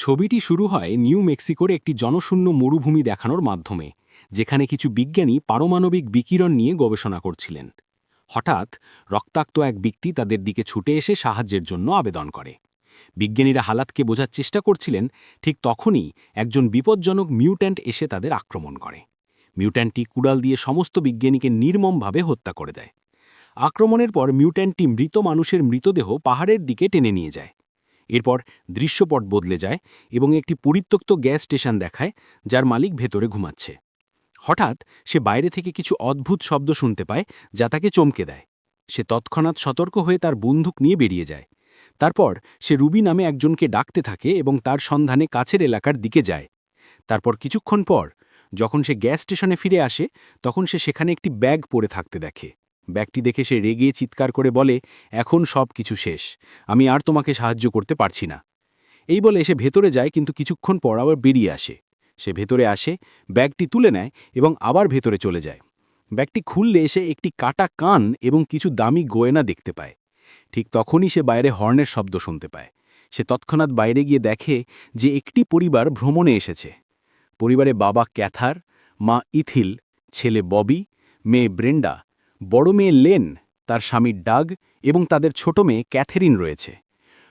ছবিটি শুরু হয় নিউ মেক্সিকোর একটি জনশূন্য মরুভূমি দেখানোর মাধ্যমে, যেখানে কিছু বিজ্ঞানী পারমাণবিক বিকিরণ নিয়ে গবেষণা করছিলেন। হঠাৎ রক্তাক্ত এক ব্যক্তি তাদের দিকে ছুটে এসে সাহায্যের জন্য আবেদন করে। বিজ্ঞানীরা হালাতকে বোঝার চেষ্টা করছিলেন, ঠিক তখনই একজন বিপজ্জনক মিউট্যান্ট এসে তাদের আক্রমণ করে। মিউট্যান্টটি কুড়াল দিয়ে সমস্ত বিজ্ঞানীকে নির্মমভাবে হত্যা করে দেয়। আক্রমণের পর মিউট্যান্টটি মৃত মানুষের মৃতদেহ পাহাড়ের দিকে টেনে নিয়ে যায়। এরপর দৃশ্যপট বদলে যায় এবং একটি পরিত্যক্ত গ্যাস স্টেশন দেখায়, যার মালিক ভেতরে ঘুমাচ্ছে। হঠাৎ সে বাইরে থেকে কিছু অদ্ভুত শব্দ শুনতে পায়, যা তাকে চমকে দেয়। সে তৎক্ষণাৎ সতর্ক হয়ে তার বন্দুক নিয়ে বেরিয়ে যায়। তারপর সে রুবি নামে একজনকে ডাকতে থাকে এবং তার সন্ধানে কাছের এলাকার দিকে যায়। তারপর কিছুক্ষণ পর যখন সে গ্যাস স্টেশনে ফিরে আসে, তখন সে সেখানে একটি ব্যাগ পড়ে থাকতে দেখে। ব্যাগটি দেখে সে রেগে চিৎকার করে বলে, এখন সব কিছু শেষ, আমি আর তোমাকে সাহায্য করতে পারছি না। এই বলে সে ভেতরে যায়, কিন্তু কিছুক্ষণ পর আবার বেরিয়ে আসে। সে ভেতরে আসে, ব্যাগটি তুলে নেয় এবং আবার ভেতরে চলে যায়। ব্যাগটি খুললে এসে একটি কাটা কান এবং কিছু দামি গয়না দেখতে পায়। ঠিক তখনই সে বাইরে হর্নের শব্দ শুনতে পায়। সে তৎক্ষণাৎ বাইরে গিয়ে দেখে যে একটি পরিবার ভ্রমণে এসেছে। পরিবারে বাবা ক্যাথার, মা ইথিল, ছেলে ববি, মেয়ে ব্রেন্ডা, বড় মেয়ে লেন, তার স্বামী ডাগ এবং তাদের ছোট মেয়ে ক্যাথেরিন রয়েছে।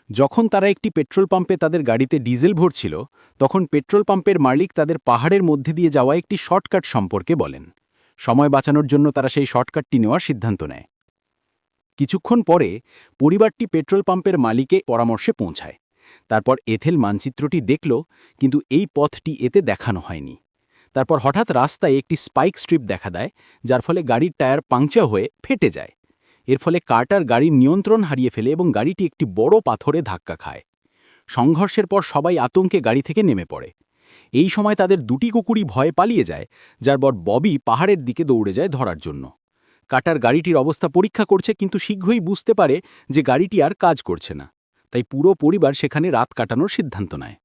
যখন তারা একটি পেট্রোল পাম্পে তাদের গাড়িতে ডিজেল ভরছিল, তখন পেট্রোল পাম্পের মালিক তাদের পাহাড়ের মধ্যে দিয়ে যাওয়া একটি শর্টকাট সম্পর্কে বলেন। সময় বাঁচানোর জন্য তারা সেই শর্টকাটটি নেওয়ার সিদ্ধান্ত নেয়। কিছুক্ষণ পরে পরিবারটি পেট্রোল পাম্পের মালিকে পরামর্শে পৌঁছায়। তারপর এথেল মানচিত্রটি দেখল, কিন্তু এই পথটি এতে দেখানো হয়নি। তারপর হঠাৎ রাস্তায় একটি স্পাইক স্ট্রিপ দেখা দেয়, যার ফলে গাড়ির টায়ার পাংচার হয়ে ফেটে যায়। এর ফলে কার্টার গাড়ির নিয়ন্ত্রণ হারিয়ে ফেলে এবং গাড়িটি একটি বড় পাথরে ধাক্কা খায়। সংঘর্ষের পর সবাই আতঙ্কে গাড়ি থেকে নেমে পড়ে। এই সময় তাদের দুটি কুকুরই ভয়ে পালিয়ে যায়, যার পর ববি পাহাড়ের দিকে দৌড়ে যায় ধরার জন্য। কার্টার গাড়িটির অবস্থা পরীক্ষা করছে, কিন্তু শীঘ্রই বুঝতে পারে যে গাড়িটি আর কাজ করছে না। তাই পুরো পরিবার সেখানে রাত কাটানোর সিদ্ধান্ত নেয়।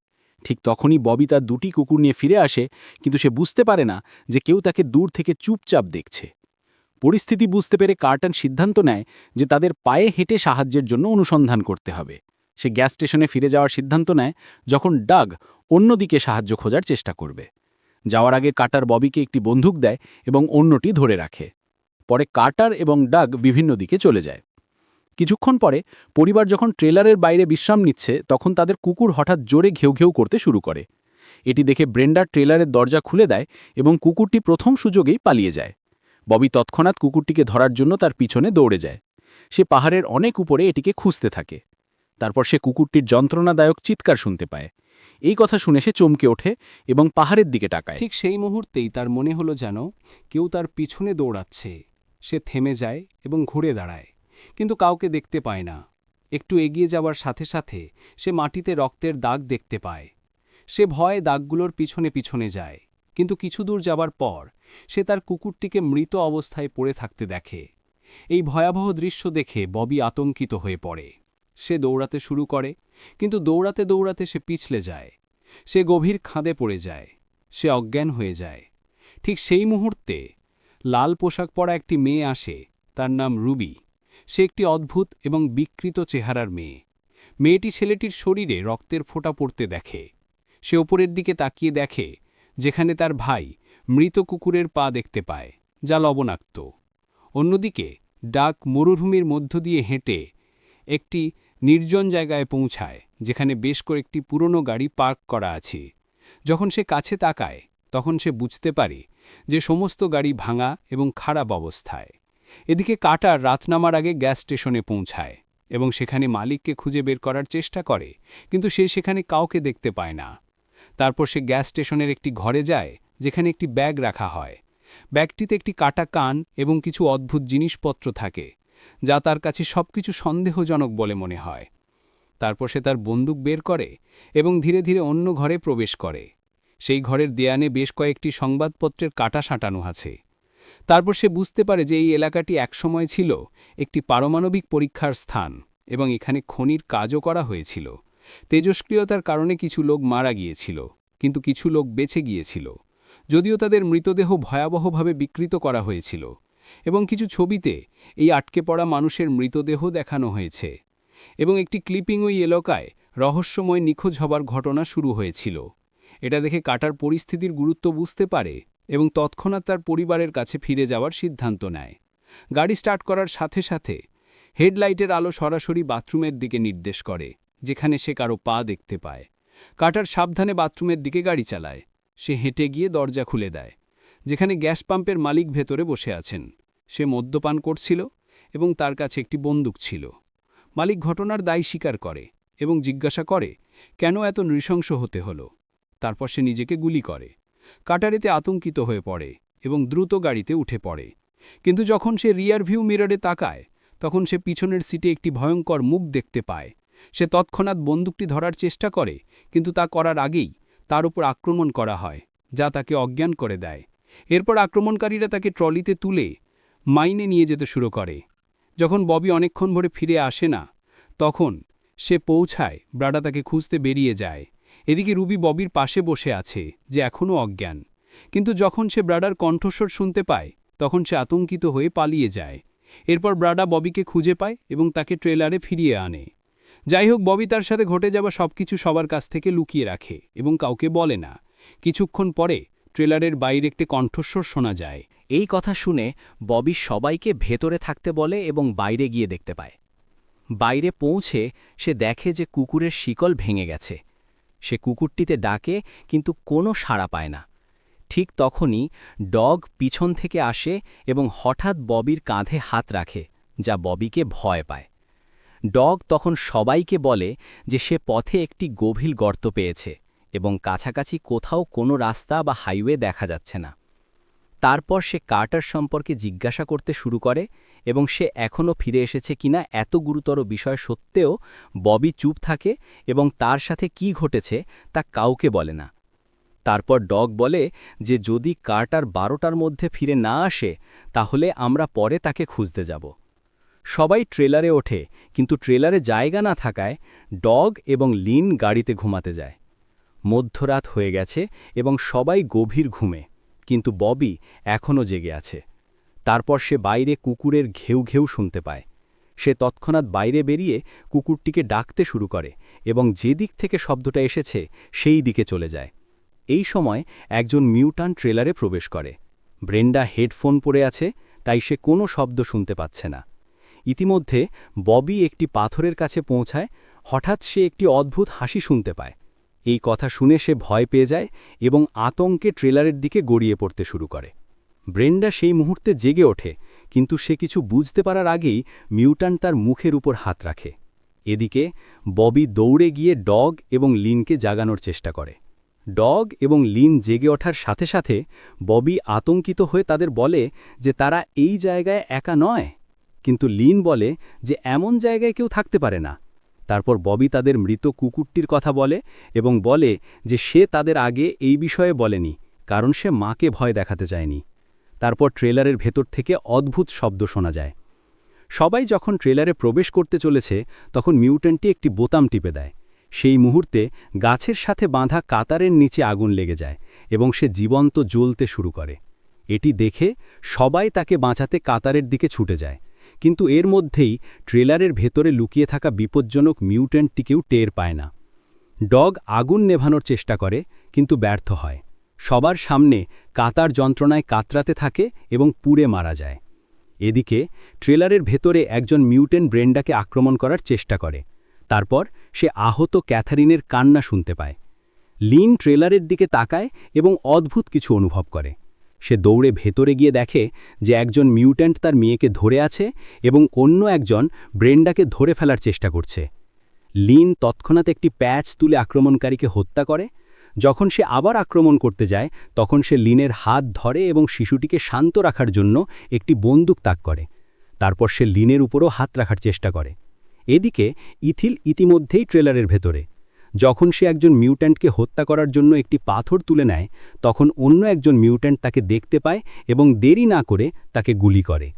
ঠিক তখনই ববি তার দুটি কুকুর নিয়ে ফিরে আসে, কিন্তু সে বুঝতে পারে না যে কেউ তাকে দূর থেকে চুপচাপ দেখছে। পরিস্থিতি বুঝতে পেরে কার্টার সিদ্ধান্ত নেয় যে তাদের পায়ে হেঁটে সাহায্যের জন্য অনুসন্ধান করতে হবে। সে গ্যাস স্টেশনে ফিরে যাওয়ার সিদ্ধান্ত নেয়, যখন ডাগ অন্যদিকে সাহায্য খোঁজার চেষ্টা করবে। যাওয়ার আগে কার্টার ববিকে একটি বন্দুক দেয় এবং অন্যটি ধরে রাখে। পরে কার্টার এবং ডাগ বিভিন্ন দিকে চলে যায়। কিছুক্ষণ পরে পরিবার যখন ট্রেলারের বাইরে বিশ্রাম নিচ্ছে, তখন তাদের কুকুর হঠাৎ জোরে ঘেউ ঘেউ করতে শুরু করে। এটি দেখে ব্রেন্ডার ট্রেলারের দরজা খুলে দেয় এবং কুকুরটি প্রথম সুযোগেই পালিয়ে যায়। ববি তৎক্ষণাৎ কুকুরটিকে ধরার জন্য তার পিছনে দৌড়ে যায়। সে পাহাড়ের অনেক উপরে এটিকে খুঁজতে থাকে। তারপর সে কুকুরটির যন্ত্রণাদায়ক চিৎকার শুনতে পায়। এই কথা শুনে সে চমকে ওঠে এবং পাহাড়ের দিকে তাকায়। ঠিক সেই মুহূর্তেই তার মনে হলো যেন কেউ তার পিছনে দৌড়াচ্ছে। সে থেমে যায় এবং ঘুরে দাঁড়ায়, কিন্তু কাউকে দেখতে পায় না। একটু এগিয়ে যাওয়ার সাথে সাথে সে মাটিতে রক্তের দাগ দেখতে পায়। সে ভয়ে দাগগুলোর পিছনে পিছনে যায়, কিন্তু কিছু দূর যাবার পর সে তার কুকুরটিকে মৃত অবস্থায় পড়ে থাকতে দেখে। এই ভয়াবহ দৃশ্য দেখে ববি আতঙ্কিত হয়ে পড়ে। সে দৌড়াতে শুরু করে, কিন্তু দৌড়াতে দৌড়াতে সে পিছলে যায়। সে গভীর খাদে পড়ে যায়। সে অজ্ঞান হয়ে যায়। ঠিক সেই মুহূর্তে লাল পোশাক পরা একটি মেয়ে আসে। তার নাম রুবি। সে একটি অদ্ভুত এবং বিকৃত চেহারার মেয়ে। মেয়েটি ছেলেটির শরীরে রক্তের ফোঁটা পড়তে দেখে। সে ওপরের দিকে তাকিয়ে দেখে, যেখানে তার ভাই মৃত কুকুরের পা দেখতে পায়, যা লবণাক্ত। অন্যদিকে ডাক মরুভূমির মধ্য দিয়ে হেঁটে একটি নির্জন জায়গায় পৌঁছায়, যেখানে বেশ কয়েকটি পুরনো গাড়ি পার্ক করা আছে। যখন সে কাছে তাকায়, তখন সে বুঝতে পারে যে সমস্ত গাড়ি ভাঙা এবং খারাপ অবস্থায়। এদিকে কার্টার রাত নামার আগে গ্যাস স্টেশনে পৌঁছায় এবং সেখানে মালিককে খুঁজে বের করার চেষ্টা করে, কিন্তু সে সেখানে কাউকে দেখতে পায় না। তারপর সে গ্যাস স্টেশনের একটি ঘরে যায়, যেখানে একটি ব্যাগ রাখা হয়। ব্যাগটিতে একটি কাটা কান এবং কিছু অদ্ভুত জিনিসপত্র থাকে, যা তার কাছে সবকিছু সন্দেহজনক বলে মনে হয়। তারপর সে তার বন্দুক বের করে এবং ধীরে ধীরে অন্য ঘরে প্রবেশ করে। সেই ঘরের দেয়ালে বেশ কয়েকটি সংবাদপত্রের কাটা সাঁটানো আছে। তারপর সে বুঝতে পারে যে এই এলাকাটি একসময় ছিল একটি পারমাণবিক পরীক্ষার স্থান এবং এখানে খনির কাজও করা হয়েছিল। তেজস্ক্রিয়তার কারণে কিছু লোক মারা গিয়েছিল, কিন্তু কিছু লোক বেঁচে গিয়েছিল, যদিও তাদের মৃতদেহ ভয়াবহভাবে বিকৃত করা হয়েছিল। এবং কিছু ছবিতে এই আটকে পড়া মানুষের মৃতদেহ দেখানো হয়েছে। এবং একটি ক্লিপিং ওই এলাকায় রহস্যময় নিখোঁজ হবার ঘটনা শুরু হয়েছিল। এটা দেখে কার্টার পরিস্থিতির গুরুত্ব বুঝতে পারে এবং তৎক্ষণাৎ তার পরিবারের কাছে ফিরে যাওয়ার সিদ্ধান্ত নেয়। গাড়ি স্টার্ট করার সাথে সাথে হেডলাইটের আলো সরাসরি বাথরুমের দিকে নির্দেশ করে, যেখানে সে কারো পা দেখতে পায়। কার্টার সাবধানে বাথরুমের দিকে গাড়ি চালায়। সে হেঁটে গিয়ে দরজা খুলে দেয়, যেখানে গ্যাস পাম্পের মালিক ভেতরে বসে আছেন। সে মদ্যপান করছিল এবং তার কাছে একটি বন্দুক ছিল। মালিক ঘটনার দায় স্বীকার করে এবং জিজ্ঞাসা করে কেন এত নৃশংস হতে হলো। তারপর সে নিজেকে গুলি করে। কার্টার এতে আতঙ্কিত হয়ে পড়ে এবং দ্রুত গাড়িতে উঠে পড়ে। কিন্তু যখন সে রিয়ার ভিউ মিররে তাকায়, তখন সে পিছনের সিটে একটি ভয়ঙ্কর মুখ দেখতে পায়। সে তৎক্ষণাৎ বন্দুকটি ধরার চেষ্টা করে, কিন্তু তা করার আগেই তার উপর আক্রমণ করা হয়, যা তাকে অজ্ঞান করে দেয়। এরপর আক্রমণকারীরা তাকে ট্রলিতে তুলে মাইনে নিয়ে যেতে শুরু করে। যখন ববি অনেকক্ষণ ধরে ফিরে আসে না, তখন সে পৌঁছায়। ব্রাডা তাকে খুঁজতে বেরিয়ে যায়। এদিকে রুবি ববির পাশে বসে আছে, যে এখনও অজ্ঞান। কিন্তু যখন সে ব্রাডার কণ্ঠস্বর শুনতে পায়, তখন সে আতঙ্কিত হয়ে পালিয়ে যায়। এরপর ব্রাডা ববিকে খুঁজে পায় এবং তাকে ট্রেলারে ফিরিয়ে আনে। যাই হোক, ববি তার সাথে ঘটে যাওয়া সবকিছু সবার কাছ থেকে লুকিয়ে রাখে এবং কাউকে বলে না। কিছুক্ষণ পরে ট্রেলারের বাইরে একটি কণ্ঠস্বর শোনা যায়। এই কথা শুনে ববি সবাইকে ভেতরে থাকতে বলে এবং বাইরে গিয়ে দেখতে পায়। বাইরে পৌঁছে সে দেখে যে কুকুরের শিকল ভেঙে গেছে। সে কুকুরটিতে ডাকে, কিন্তু কোনো সাড়া পায় না। ঠিক তখনই ডগ পিছন থেকে আসে এবং হঠাৎ ববির কাঁধে হাত রাখে, যা ববিকে ভয় পায়। ডগ তখন সবাইকে বলে যে সে পথে একটি গভীর গর্ত পেয়েছে এবং কাছাকাছি কোথাও কোনো রাস্তা বা হাইওয়ে দেখা যাচ্ছে না। তারপর সে কার্টার সম্পর্কে জিজ্ঞাসা করতে শুরু করে এবং সে এখনও ফিরে এসেছে কিনা এত গুরুতর বিষয় সত্ত্বেও ববি চুপ থাকে এবং তার সাথে কি ঘটেছে তা কাউকে বলে না। তারপর ডগ বলে যে যদি কার্টার 12টার মধ্যে ফিরে না আসে, তাহলে আমরা পরে তাকে খুঁজতে যাব। সবাই ট্রেলারে ওঠে, কিন্তু ট্রেলারে জায়গা না থাকায় ডগ এবং লিন গাড়িতে ঘুমাতে যায়। মধ্যরাত হয়ে গেছে এবং সবাই গভীর ঘুমে, কিন্তু ববি এখনও জেগে আছে। তারপর সে বাইরে কুকুরের ঘেউ ঘেউ শুনতে পায়। সে তৎক্ষণাৎ বাইরে বেরিয়ে কুকুরটিকে ডাকতে শুরু করে এবং যে দিক থেকে শব্দটা এসেছে সেই দিকে চলে যায়। এই সময় একজন মিউট্যান্ট ট্রেলারে প্রবেশ করে। ব্রেন্ডা হেডফোন পরে আছে, তাই সে কোনো শব্দ শুনতে পাচ্ছে না। ইতিমধ্যে ববি একটি পাথরের কাছে পৌঁছায়। হঠাৎ সে একটি অদ্ভুত হাসি শুনতে পায়। এই কথা শুনে সে ভয় পেয়ে যায় এবং আতঙ্কে ট্রেলারের দিকে গড়িয়ে পড়তে শুরু করে। ব্রেন্ডা সেই মুহূর্তে জেগে ওঠে, কিন্তু সে কিছু বুঝতে পারার আগেই মিউট্যান্ট তার মুখের উপর হাত রাখে। এদিকে ববি দৌড়ে গিয়ে ডগ এবং লিনকে জাগানোর চেষ্টা করে। ডগ এবং লিন জেগে ওঠার সাথে সাথে ববি আতঙ্কিত হয়ে তাদের বলে যে তারা এই জায়গায় একা নয়। কিন্তু লিন বলে যে এমন জায়গায় কেউ থাকতে পারে না। তারপর ববি তাদের মৃত কুকুরটির কথা বলে এবং বলে যে সে তাদের আগে এই বিষয়ে বলেনি, কারণ সে মাকে ভয় দেখাতে চায়নি। তারপর ট্রেলারের ভেতর থেকে অদ্ভুত শব্দ শোনা যায়। সবাই যখন ট্রেলারে প্রবেশ করতে চলেছে, তখন মিউট্যান্টটি একটি বোতাম টিপে দেয়। সেই মুহূর্তে গাছের সাথে বাঁধা কাতারের নিচে আগুন লেগে যায় এবং সে জীবন্ত জ্বলতে শুরু করে। এটি দেখে সবাই তাকে বাঁচাতে কাতারের দিকে ছুটে যায়, কিন্তু এর মধ্যেই ট্রেলারের ভেতরে লুকিয়ে থাকা বিপজ্জনক মিউট্যান্টটিকেও টের পায় না। ডগ আগুন নেভানোর চেষ্টা করে, কিন্তু ব্যর্থ হয়। সবার সামনে কাতার যন্ত্রণায় কাতরাতে থাকে এবং পুড়ে মারা যায়। এদিকে ট্রেলারের ভেতরে একজন মিউট্যান্ট ব্রেন্ডাকে আক্রমণ করার চেষ্টা করে। তারপর সে আহত ক্যাথারিনের কান্না শুনতে পায়। লিন ট্রেলারের দিকে তাকায় এবং অদ্ভুত কিছু অনুভব করে। সে দৌড়ে ভেতরে গিয়ে দেখে যে একজন মিউট্যান্ট তার মেয়েকে ধরে আছে এবং অন্য একজন ব্রেন্ডাকে ধরে ফেলার চেষ্টা করছে। লিন তৎক্ষণাৎ একটি প্যাচ তুলে আক্রমণকারীকে হত্যা করে। যখন সে আবার আক্রমণ করতে যায়, তখন সে লিনের হাত ধরে এবং শিশুটিকে শান্ত রাখার জন্য একটি বন্দুক তাক করে। তারপর সে লিনের উপরও হাত রাখার চেষ্টা করে। এদিকে ইথিল ইতিমধ্যেই ট্রেলারের ভেতরে। যখন সে একজন মিউট্যান্টকে হত্যা করার জন্য একটি পাথর তুলে নেয়, তখন অন্য একজন মিউট্যান্ট তাকে দেখতে পায় এবং দেরি না করে তাকে গুলি করে।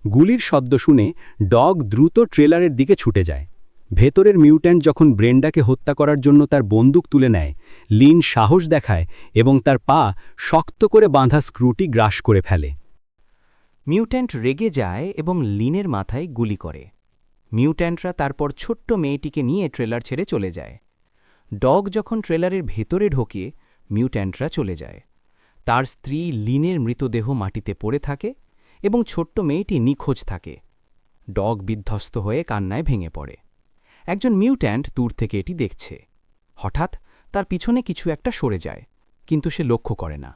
গুলির শব্দ শুনে ডগ দ্রুত ট্রেলারের দিকে ছুটে যায়। ভেতরের মিউট্যান্ট যখন ব্রেন্ডাকে হত্যা করার জন্য তার বন্দুক তুলে নেয়, লিন সাহস দেখায় এবং তার পা শক্ত করে বাঁধা স্ক্রুটি গ্রাস করে ফেলে। মিউট্যান্ট রেগে যায় এবং লিনের মাথায় গুলি করে। মিউট্যান্টরা তারপর ছোট্ট মেয়েটিকে নিয়ে ট্রেলার ছেড়ে চলে যায়। ডগ যখন ট্রেলারের ভেতরে ঢোকে, মিউট্যান্টরা চলে যায়। তার স্ত্রী লিনের মৃতদেহ মাটিতে পড়ে থাকে এবং ছোট্ট মেয়েটি নিখোঁজ থাকে। ডগ বিধ্বস্ত হয়ে কান্নায় ভেঙে পড়ে। একজন মিউট্যান্ট দূর থেকে এটি দেখছে। হঠাৎ তার পিছনে কিছু একটা সরে যায়, কিন্তু সে লক্ষ্য করে না।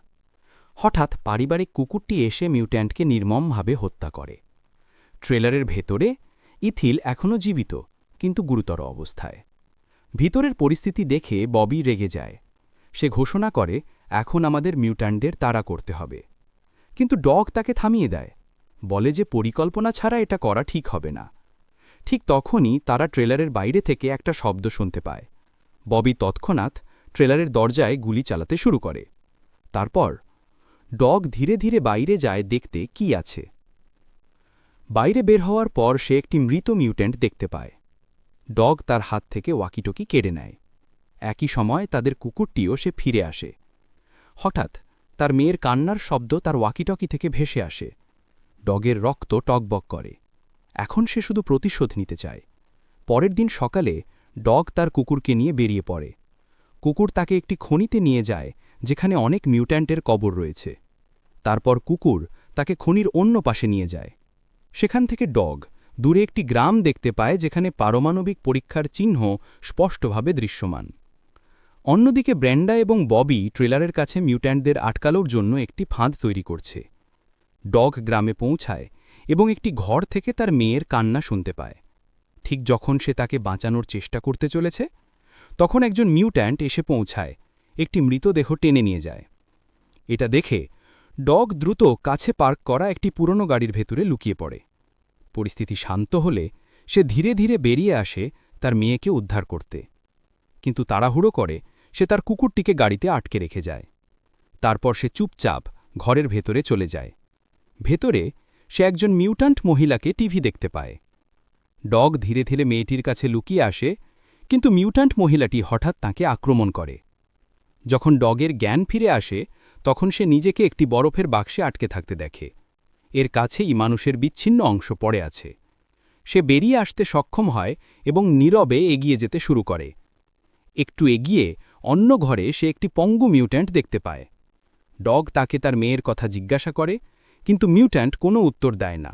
হঠাৎ পারিবারিক কুকুরটি এসে মিউট্যান্টকে নির্মমভাবে হত্যা করে। ট্রেলারের ভেতরে ইথিল এখনও জীবিত, কিন্তু গুরুতর অবস্থায়। ভিতরের পরিস্থিতি দেখে ববি রেগে যায়। সে ঘোষণা করে, এখন আমাদের মিউট্যান্টদের তাড়া করতে হবে। কিন্তু ডগ তাকে থামিয়ে দেয়, বলে যে পরিকল্পনা ছাড়া এটা করা ঠিক হবে না। ঠিক তখনই তারা ট্রেলারের বাইরে থেকে একটা শব্দ শুনতে পায়। ববি তৎক্ষণাৎ ট্রেলারের দরজায় গুলি চালাতে শুরু করে। তারপর ডগ ধীরে ধীরে বাইরে যায় দেখতে কি আছে। বাইরে বের হওয়ার পর সে একটি মৃত মিউট্যান্ট দেখতে পায়। ডগ তার হাত থেকে ওয়াকিটকি কেড়ে নেয়। একই সময় তাদের কুকুরটিও সে ফিরে আসে। হঠাৎ তার মেয়ের কান্নার শব্দ তার ওয়াকিটকি থেকে ভেসে আসে। ডগের রক্ত টকবক করে। এখন সে শুধু প্রতিশোধ নিতে চায়। পরের দিন সকালে ডগ তার কুকুরকে নিয়ে বেরিয়ে পড়ে। কুকুর তাকে একটি খনিতে নিয়ে যায়, যেখানে অনেক মিউট্যান্টের কবর রয়েছে। তারপর কুকুর তাকে খনির অন্য পাশে নিয়ে যায়। সেখান থেকে ডগ দূরে একটি গ্রাম দেখতে পায়, যেখানে পারমাণবিক পরীক্ষার চিহ্ন স্পষ্টভাবে দৃশ্যমান। অন্যদিকে ব্র্যান্ডা এবং ববি ট্রেলারের কাছে মিউট্যান্টদের আটকানোর জন্য একটি ফাঁদ তৈরি করছে। ডগ গ্রামে পৌঁছায় এবং একটি ঘর থেকে তার মেয়ের কান্না শুনতে পায়। ঠিক যখন সে তাকে বাঁচানোর চেষ্টা করতে চলেছে, তখন একজন মিউট্যান্ট এসে পৌঁছায়, একটি মৃতদেহ টেনে নিয়ে যায়। এটা দেখে ডগ দ্রুত কাছে পার্ক করা একটি পুরনো গাড়ির ভেতরে লুকিয়ে পড়ে। পরিস্থিতি শান্ত হলে সে ধীরে ধীরে বেরিয়ে আসে তার মেয়েকে উদ্ধার করতে। কিন্তু তাড়াহুড়ো করে সে তার কুকুরটিকে গাড়িতে আটকে রেখে যায়। তারপর সে চুপচাপ ঘরের ভেতরে চলে যায়। ভেতরে সে একজন মিউট্যান্ট মহিলাকে টিভি দেখতে পায়। ডগ ধীরে ধীরে মেয়েটির কাছে লুকিয়ে আসে, কিন্তু মিউট্যান্ট মহিলাটি হঠাৎ তাকে আক্রমণ করে। যখন ডগের জ্ঞান ফিরে আসে, তখন সে নিজেকে একটি বরফের বাক্সে আটকে থাকতে দেখে। এর কাছেই মানুষের বিচ্ছিন্ন অংশ পড়ে আছে। সে বেরিয়ে আসতে সক্ষম হয় এবং নীরবে এগিয়ে যেতে শুরু করে। একটু এগিয়ে অন্য ঘরে সে একটি পঙ্গু মিউট্যান্ট দেখতে পায়। ডগ তাকে তার মেয়ের কথা জিজ্ঞাসা করে, কিন্তু মিউট্যান্ট কোনো উত্তর দেয় না।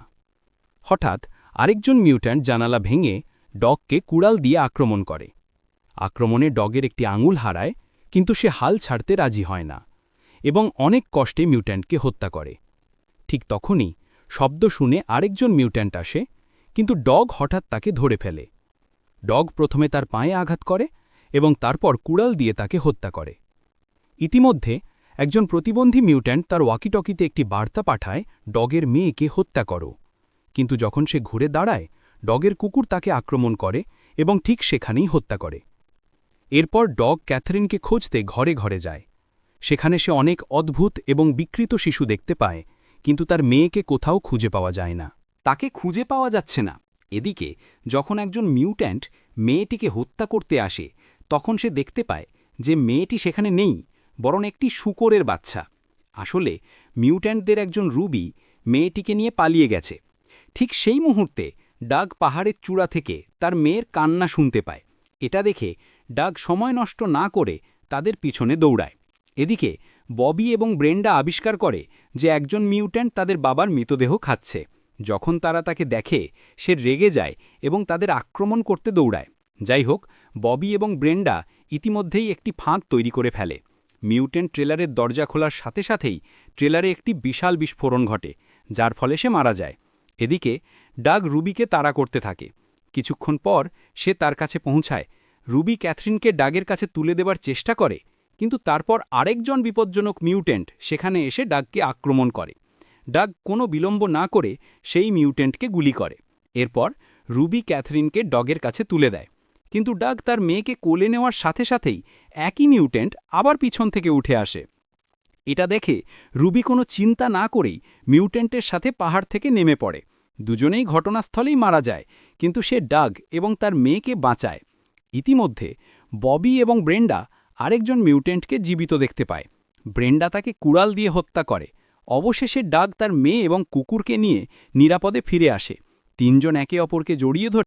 হঠাৎ আরেকজন মিউট্যান্ট জানালা ভেঙে ডগকে কুড়াল দিয়ে আক্রমণ করে। আক্রমণে ডগের একটি আঙুল হারায়, কিন্তু সে হাল ছাড়তে রাজি হয় না এবং অনেক কষ্টে মিউট্যান্টকে হত্যা করে। ঠিক তখনই শব্দ শুনে আরেকজন মিউট্যান্ট আসে, কিন্তু ডগ হঠাৎ তাকে ধরে ফেলে। ডগ প্রথমে তার পায়ে আঘাত করে এবং তারপর কুড়াল দিয়ে তাকে হত্যা করে। ইতিমধ্যে একজন প্রতিবন্ধী মিউট্যান্ট তার ওয়াকিটকিতে একটি বার্তা পাঠায়, ডগের মেয়েকে হত্যা করো। কিন্তু যখন সে ঘুরে দাঁড়ায়, ডগের কুকুর তাকে আক্রমণ করে এবং ঠিক সেখানেই হত্যা করে। এরপর ডগ ক্যাথরিনকে খুঁজতে ঘরে ঘরে যায়। সেখানে সে অনেক অদ্ভুত এবং বিকৃত শিশু দেখতে পায়, কিন্তু তার মেয়েকে কোথাও খুঁজে পাওয়া যায় না। তাকে খুঁজে পাওয়া যাচ্ছে না। এদিকে যখন একজন মিউট্যান্ট মেয়েটিকে হত্যা করতে আসে, তখন সে দেখতে পায় যে মেয়েটি সেখানে নেই, বরং একটি শূকরের বাচ্চা। আসলে মিউট্যান্টদের একজন রুবি মেয়েটিকে নিয়ে পালিয়ে গেছে। ঠিক সেই মুহূর্তে ডাগ পাহাড়ের চূড়া থেকে তার মেয়ের কান্না শুনতে পায়। এটা দেখে ডাগ সময় নষ্ট না করে তাদের পিছনে দৌড়ায়। এদিকে ববি এবং ব্রেন্ডা আবিষ্কার করে যে একজন মিউট্যান্ট তাদের বাবার মৃতদেহ খাচ্ছে। যখন তারা তাকে দেখে, সে রেগে যায় এবং তাদের আক্রমণ করতে দৌড়ায়। যাই হোক, ববি এবং ব্রেন্ডা ইতিমধ্যেই একটি ফাঁদ তৈরি করে ফেলে। মিউট্যান্ট ট্রেলারের দরজা খোলার সাথে সাথেই ট্রেলারে একটি বিশাল বিস্ফোরণ ঘটে, যার ফলে সে মারা যায়। এদিকে ডাগ রুবিকে তাড়া করতে থাকে। কিছুক্ষণ পর সে তার কাছে পৌঁছায়। রুবি ক্যাথরিনকে ডাগের কাছে তুলে দেবার চেষ্টা করে, কিন্তু তারপর আরেকজন বিপজ্জনক মিউট্যান্ট সেখানে এসে ডাগকে আক্রমণ করে। ডাগ কোনো বিলম্ব না করে সেই মিউট্যান্টকে গুলি করে। এরপর রুবি ক্যাথরিনকে ডগের কাছে তুলে দেয়, কিন্তু ডাগ তার মেয়েকে কোলে নেওয়ার সাথে সাথেই একই মিউট্যান্ট আবার পিছন থেকে উঠে আসে। এটা দেখে রুবি কোনো চিন্তা না করেই মিউট্যান্টের সাথে পাহাড় থেকে নেমে পড়ে। দুজনেই ঘটনাস্থলেই মারা যায়, কিন্তু সে ডাগ এবং তার মেয়েকে বাঁচায়। ইতিমধ্যে ববি এবং ব্রেন্ডা আরেকজন মিউট্যান্টকে জীবিত দেখতে পায়। ব্রেন্ডা তাকে কুড়াল দিয়ে হত্যা করে। অবশেষে ডাগ তার মেয়ে এবং কুকুরকে নিয়ে নিরাপদে ফিরে আসে। তিনজন একে অপরকে জড়িয়ে ধরে